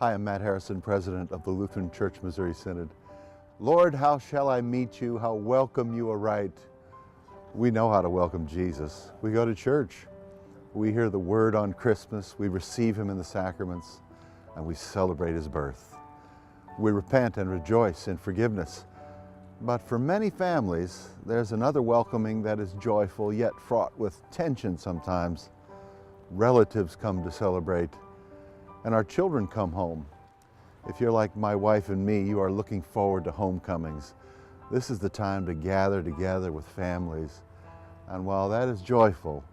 Hi, I'm Matt Harrison, President of the Lutheran Church Missouri Synod. Lord, how shall I meet you? How welcome you aright? We know how to welcome Jesus. We go to church. We hear the word on Christmas. We receive him in the sacraments, and we celebrate his birth. We repent and rejoice in forgiveness. But for many families, there's another welcoming that is joyful, yet fraught with tension sometimes. Relatives come to celebrate, and our children come home. If you're like my wife and me, you are looking forward to homecomings. This is the time to gather together with families. And while that is joyful,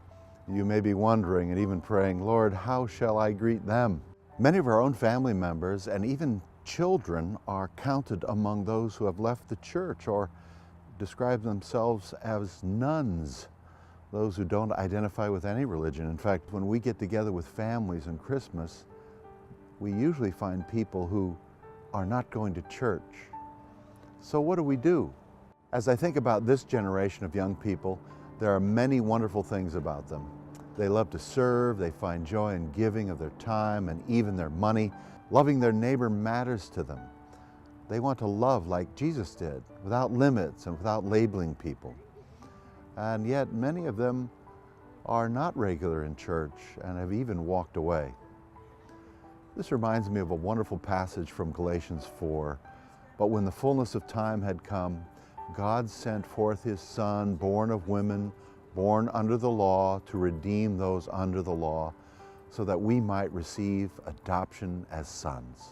you may be wondering and even praying, Lord, how shall I greet them? Many of our own family members and even children are counted among those who have left the church or describe themselves as nuns, those who don't identify with any religion. In fact, when we get together with families on Christmas, we usually find people who are not going to church. So what do we do? As I think about this generation of young people, there are many wonderful things about them. They love to serve, they find joy in giving of their time and even their money. Loving their neighbor matters to them. They want to love like Jesus did, without limits and without labeling people. And yet many of them are not regular in church and have even walked away. This reminds me of a wonderful passage from Galatians 4. But when the fullness of time had come, God sent forth his Son, born of women, born under the law, to redeem those under the law, so that we might receive adoption as sons.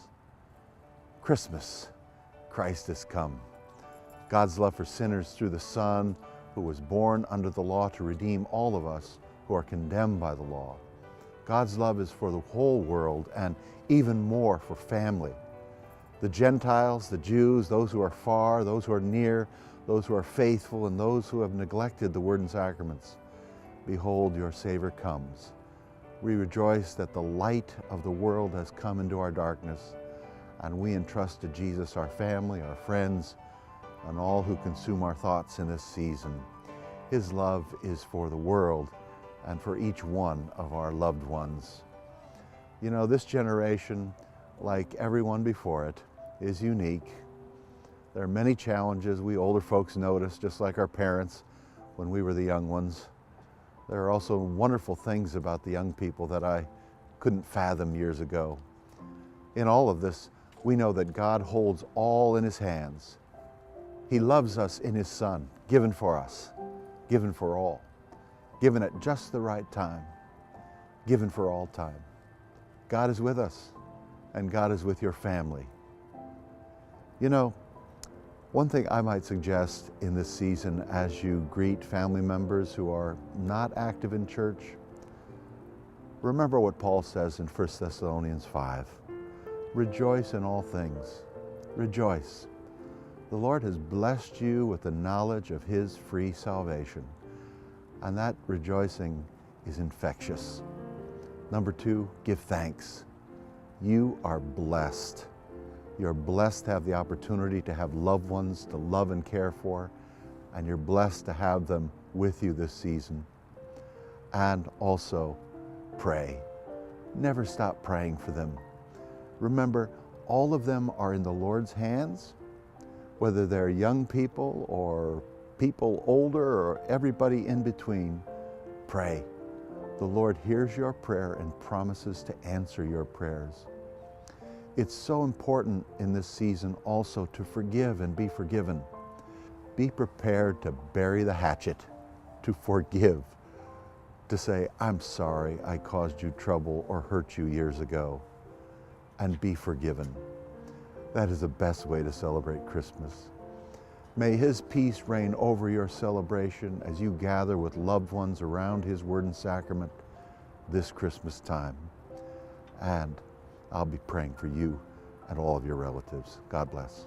Christmas, Christ has come. God's love for sinners through the Son, who was born under the law to redeem all of us who are condemned by the law. God's love is for the whole world and even more for family. The Gentiles, the Jews, those who are far, those who are near, those who are faithful, and those who have neglected the Word and Sacraments. Behold, your Savior comes. We rejoice that the light of the world has come into our darkness, and we entrust to Jesus our family, our friends, and all who consume our thoughts in this season. His love is for the world and for each one of our loved ones. You know, this generation, like everyone before it, is unique. There are many challenges we older folks notice, just like our parents when we were the young ones. There are also wonderful things about the young people that I couldn't fathom years ago. In all of this, we know that God holds all in his hands. He loves us in his Son, given for us, given for all, given at just the right time, given for all time. God is with us, and God is with your family. You know, one thing I might suggest in this season as you greet family members who are not active in church, remember what Paul says in 1 Thessalonians 5. Rejoice in all things. Rejoice. The Lord has blessed you with the knowledge of his free salvation, and that rejoicing is infectious. Number 2, give thanks. You are blessed. You're blessed to have the opportunity to have loved ones to love and care for, and you're blessed to have them with you this season. And also, pray. Never stop praying for them. Remember, all of them are in the Lord's hands, whether they're young people or people older or everybody in between. Pray. The Lord hears your prayer and promises to answer your prayers. It's so important in this season also to forgive and be forgiven. Be prepared to bury the hatchet, to forgive, to say, I'm sorry I caused you trouble or hurt you years ago, and be forgiven. That is the best way to celebrate Christmas. May his peace reign over your celebration as you gather with loved ones around his Word and Sacrament this Christmas time. And I'll be praying for you and all of your relatives. God bless.